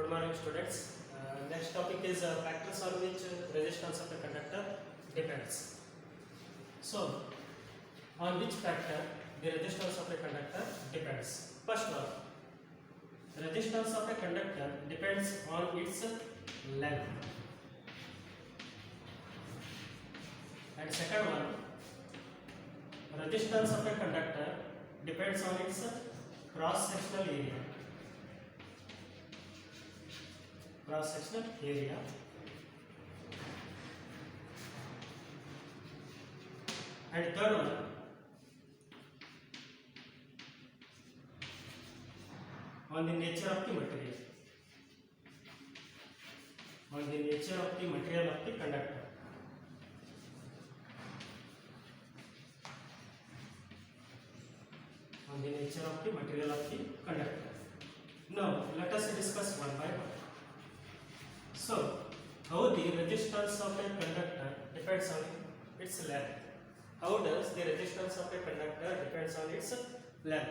Good morning, students. Next topic is factors on which resistance of a conductor depends. So, on which factor the resistance of a conductor depends? First one, resistance of a conductor depends on its length. And second one, resistance of a conductor depends on its cross-sectional area. Cross-sectional area. And third one, on the nature of the material. On the nature of the material of the conductor. On the nature of the material of the conductor. Now, let us discuss one by one. So, how the resistance of a conductor depends on its length. How does the resistance of a conductor depends on its length?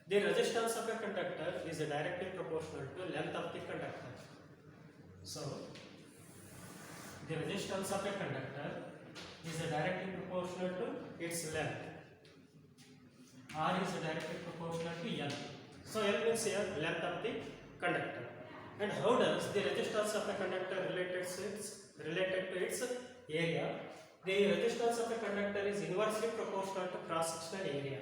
The resistance of a conductor is directly proportional to length of the conductor. So, the resistance of a conductor is directly proportional to its length. R is directly proportional to L. So, L means here length of the conductor. And how does the resistance of a conductor related to its area? The resistance of a conductor is inversely proportional to cross-sectional area.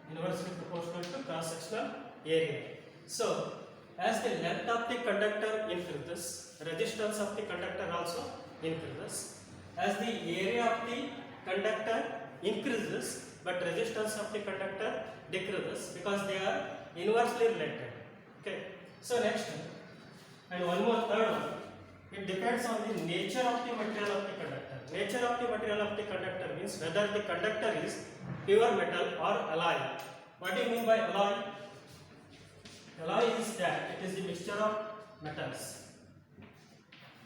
Inversely proportional to cross-sectional area. So, as the length of the conductor increases, resistance of the conductor also increases. As the area of the conductor increases, but resistance of the conductor decreases because they are inversely related. Okay. So next, and one more third one. It depends on the nature of the material of the conductor. Nature of the material of the conductor means whether the conductor is pure metal or alloy. What do you mean by alloy? Alloy is that it is the mixture of metals.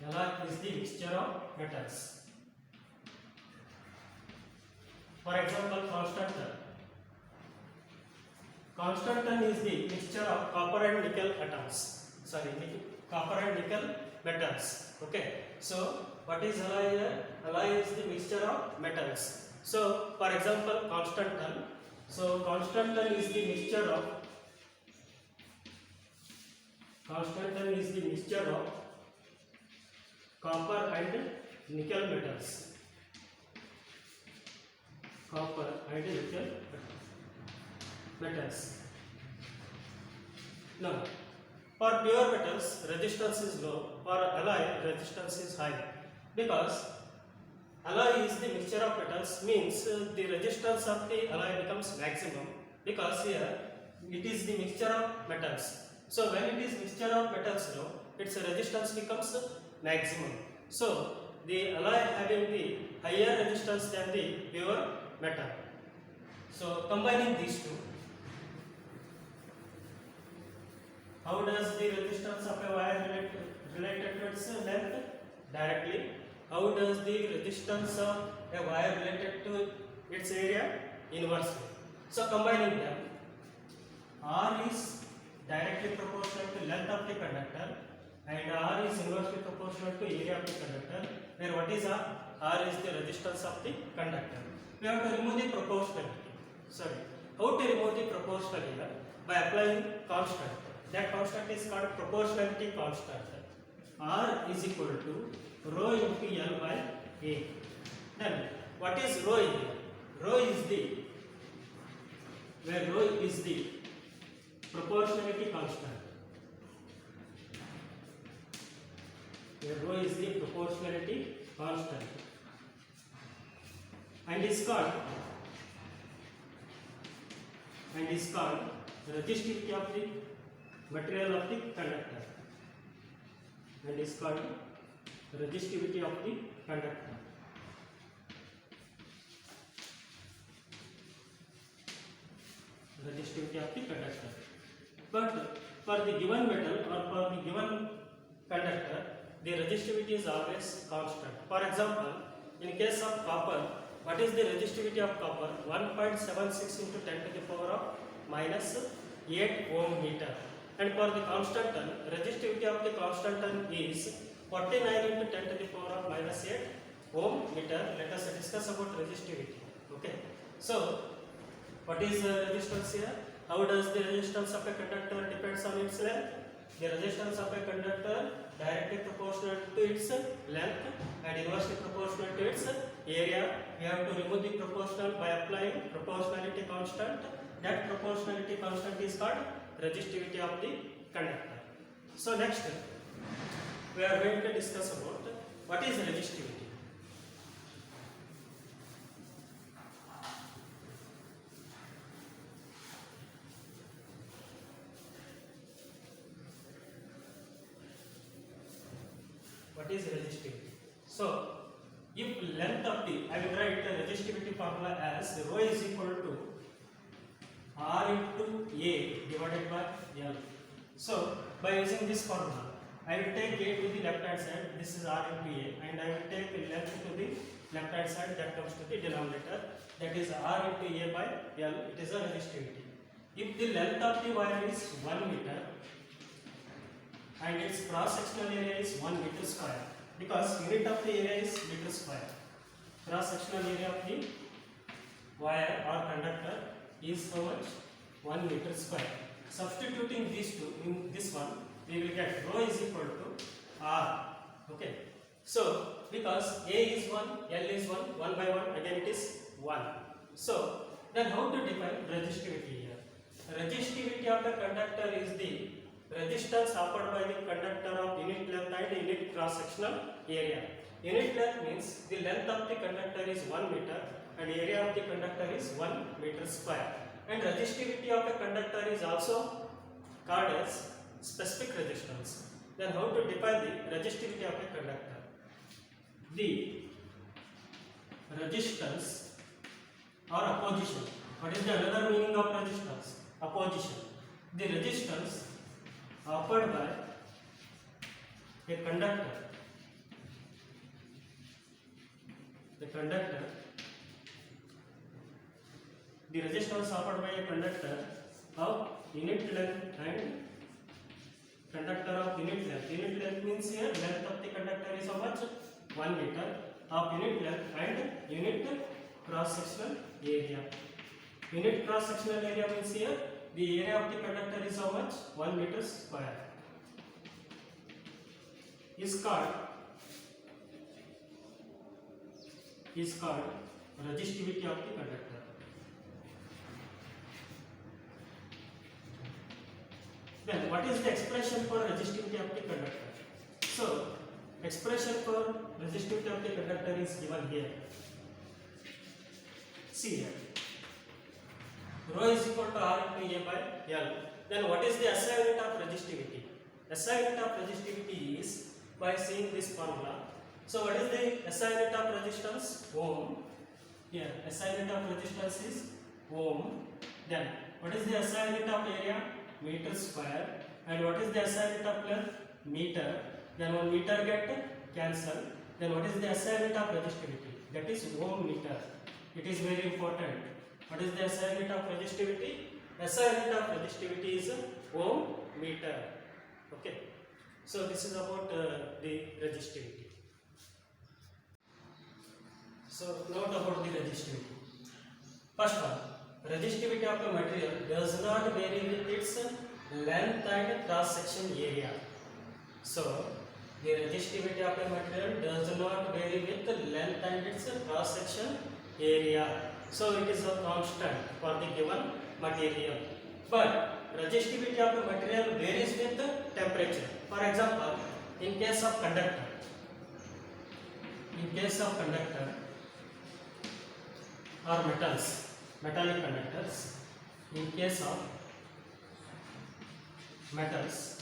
Alloy is the mixture of metals. For example, constantan. Constantan is the mixture of copper and nickel atoms. Copper and nickel metals. Okay. So, what is alloy here? Alloy is the mixture of metals. So, for example, constantan. So, constantan is the mixture of copper and nickel metals. Copper and nickel metals. Now, for pure metals, resistance is low. For alloy, resistance is high. Because alloy is the mixture of metals, means the resistance of the alloy becomes maximum. Because here it is the mixture of metals. So when it is mixture of metals low, its resistance becomes maximum. So the alloy having the higher resistance than the pure metal. So combining these two, how does the resistance of a wire related to its length? Directly. How does the resistance of a wire related to its area? Inversely. So combining them, R is directly proportional to length of the conductor and R is inversely proportional to area of the conductor, where what is R? R is the resistance of the conductor. We have to remove the proportionality. How to remove the proportionality? By applying constant. That constant is called proportionality constant. R is equal to rho into L by A. Then what is rho here? Rho is the proportionality constant. Where rho is the proportionality constant. And is called resistivity of the material of the conductor. And is called resistivity of the conductor. Resistivity of the conductor. But for the given metal or for the given conductor, the resistivity is always constant. For example, in case of copper, what is the resistivity of copper? 1.76 into 10 to the power of minus 8 ohm meter. And for the constant term, resistivity of the constant term is 49 into 10 to the power of minus 8 ohm meter. Let us discuss about resistivity. Okay. So, what is resistance here? How does the resistance of a conductor depends on its length? The resistance of a conductor directly proportional to its length and inversely proportional to its area. We have to remove the proportional by applying proportionality constant. That proportionality constant is called resistivity of the conductor. So next we are going to discuss about what is resistivity. What is resistivity? So if length of the, I will write the resistivity formula as rho is equal to R into A divided by L. So by using this formula, I will take A to the left hand side, this is R into A, and I will take the length to the left hand side, that comes to the denominator, that is R into A by L, it is a resistivity. If the length of the wire is 1 meter and its cross sectional area is 1 meter square, because unit of the area is meter square, cross sectional area of the wire or conductor is how much? 1 meter square. Substituting these two in this one, we will get rho is equal to R. Okay. So because A is 1, L is 1, 1 by 1, again it is 1. So then how to define resistivity here? Resistivity of the conductor is the resistance offered by the conductor of unit length and unit cross sectional area. Unit length means the length of the conductor is 1 meter and area of the conductor is 1 meter square. And resistivity of a conductor is also called as specific resistance. Then how to define the resistivity of a conductor? The resistance or opposition. What is the another meaning of resistance? Opposition. The resistance offered by a conductor. The resistance offered by a conductor of unit length and conductor of unit length. Unit length means here length of the conductor is how much? 1 meter of unit length and unit cross sectional area. Unit cross sectional area means here the area of the conductor is how much? 1 meter square. Is called resistivity of the conductor. Then what is the expression for resistivity of the conductor? So expression for resistivity of the conductor is given here. See here. Rho is equal to R into A by L. Then what is the SI unit of resistivity? SI unit of resistivity is by seeing this formula. So what is the SI unit of resistance? Ohm. Here SI unit of resistance is ohm. Then what is the SI unit of area? Meter square. And what is the SI unit of length? Meter. Then 1 meter get cancelled. Then what is the SI unit of resistivity? That is ohm meter. It is very important. What is the SI unit of resistivity? SI unit of resistivity is ohm meter. Okay. So this is about the resistivity. So note about the resistivity. First one, resistivity of a material does not vary with its length and cross section area. So the resistivity of a material does not vary with the length and its cross section area. So it is a constant for the given material. But resistivity of a material varies with the temperature. For example, in case of conductor, or metallic conductors, in case of metals,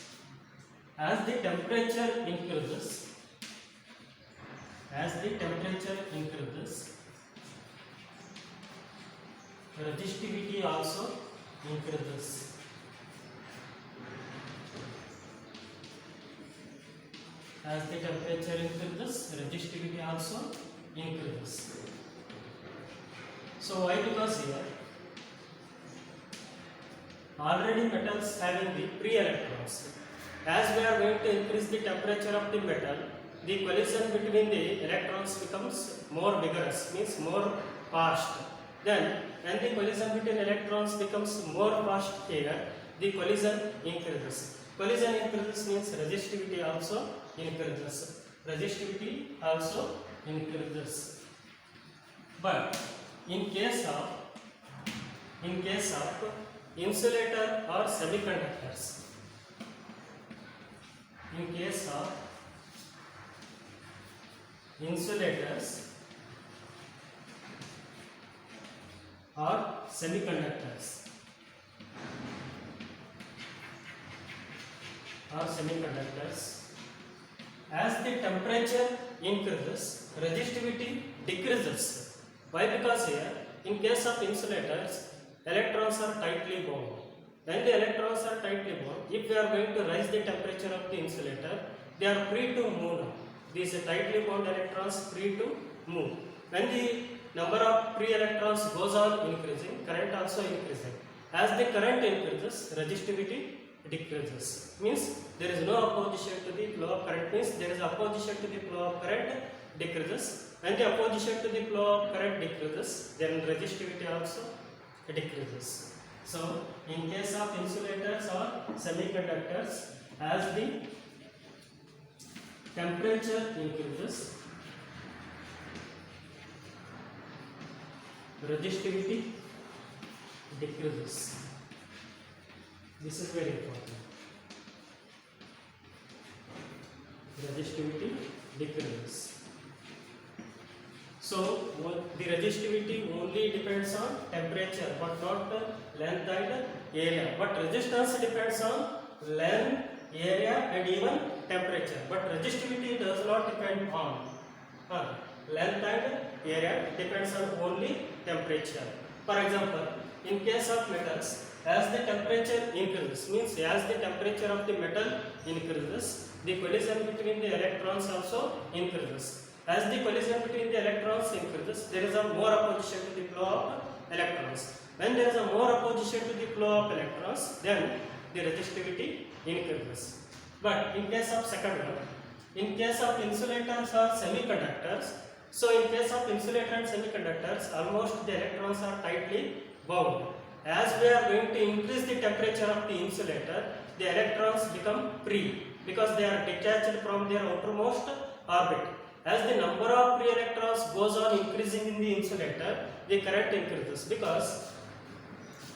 as the temperature increases, resistivity also increases. As the temperature increases, resistivity also increases. So why? Because here already metals having the free electrons. As we are going to increase the temperature of the metal, the collision between the electrons becomes more vigorous, means more fast. Then when the collision between electrons becomes more fast here, the collision increases. Collision increases means resistivity also increases. Resistivity also increases. But in case of insulator or semiconductors, in case of insulators or semiconductors, as the temperature increases, resistivity decreases. Why? Because here in case of insulators, electrons are tightly bound. When the electrons are tightly bound, if we are going to raise the temperature of the insulator, they are free to move now. These tightly bound electrons free to move. When the number of free electrons goes on increasing, current also increasing. As the current increases, resistivity decreases. Means there is no opposition to the flow of current, means there is opposition to the flow of current decreases. When the opposition to the flow of current decreases, then resistivity also decreases. So in case of insulators or semiconductors, as the temperature increases, resistivity decreases. This is very important. Resistivity decreases. So the resistivity only depends on temperature, but not length and area. But resistance depends on length, area, and even temperature. But resistivity does not depend on length and area. It depends on only temperature. For example, in case of metals, as the temperature increases, means as the temperature of the metal increases, the collision between the electrons also increases. As the collision between the electrons increases, there is a more opposition to the flow of electrons. When there is a more opposition to the flow of electrons, then the resistivity increases. But in case of second one, in case of insulators or semiconductors, so in case of insulator and semiconductors, almost the electrons are tightly bound. As we are going to increase the temperature of the insulator, the electrons become free because they are detached from their outermost orbit. As the number of free electrons goes on increasing in the insulator, the current increases because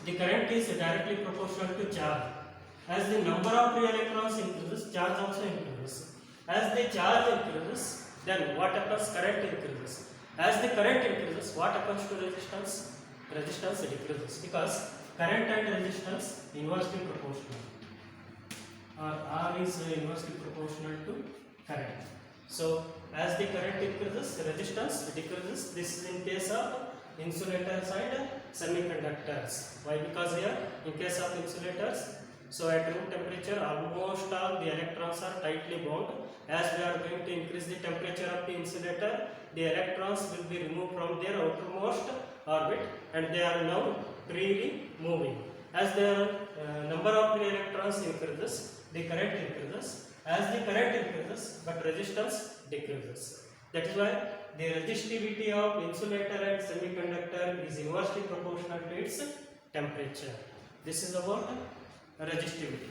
the current is directly proportional to charge. As the number of free electrons increases, charge also increases. As the charge increases, then what happens? Current increases. As the current increases, what happens to resistance? Resistance decreases because current and resistance inversely proportional. R is inversely proportional to current. So as the current increases, resistance decreases. This is in case of insulators and semiconductors. Why? Because here in case of insulators, so at room temperature almost all the electrons are tightly bound. As we are going to increase the temperature of the insulator, the electrons will be removed from their outermost orbit and they are now freely moving. As the number of free electrons increases, the current increases. As the current increases, but resistance decreases. That is why the resistivity of insulator and semiconductor is inversely proportional to its temperature. This is about resistivity.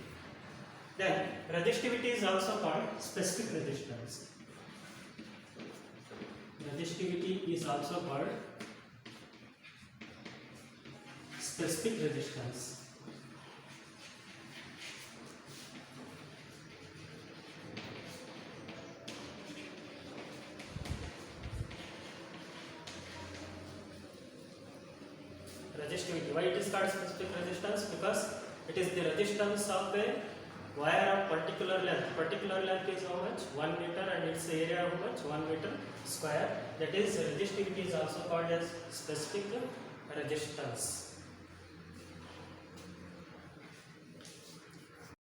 Then resistivity is also called specific resistance. Resistivity is also called specific resistance. Resistivity. Why it is called specific resistance? Because it is the resistance of a wire of particular length. Particular length is how much? 1 meter, and its area how much? 1 meter square. That is, resistivity is also called as specific resistance.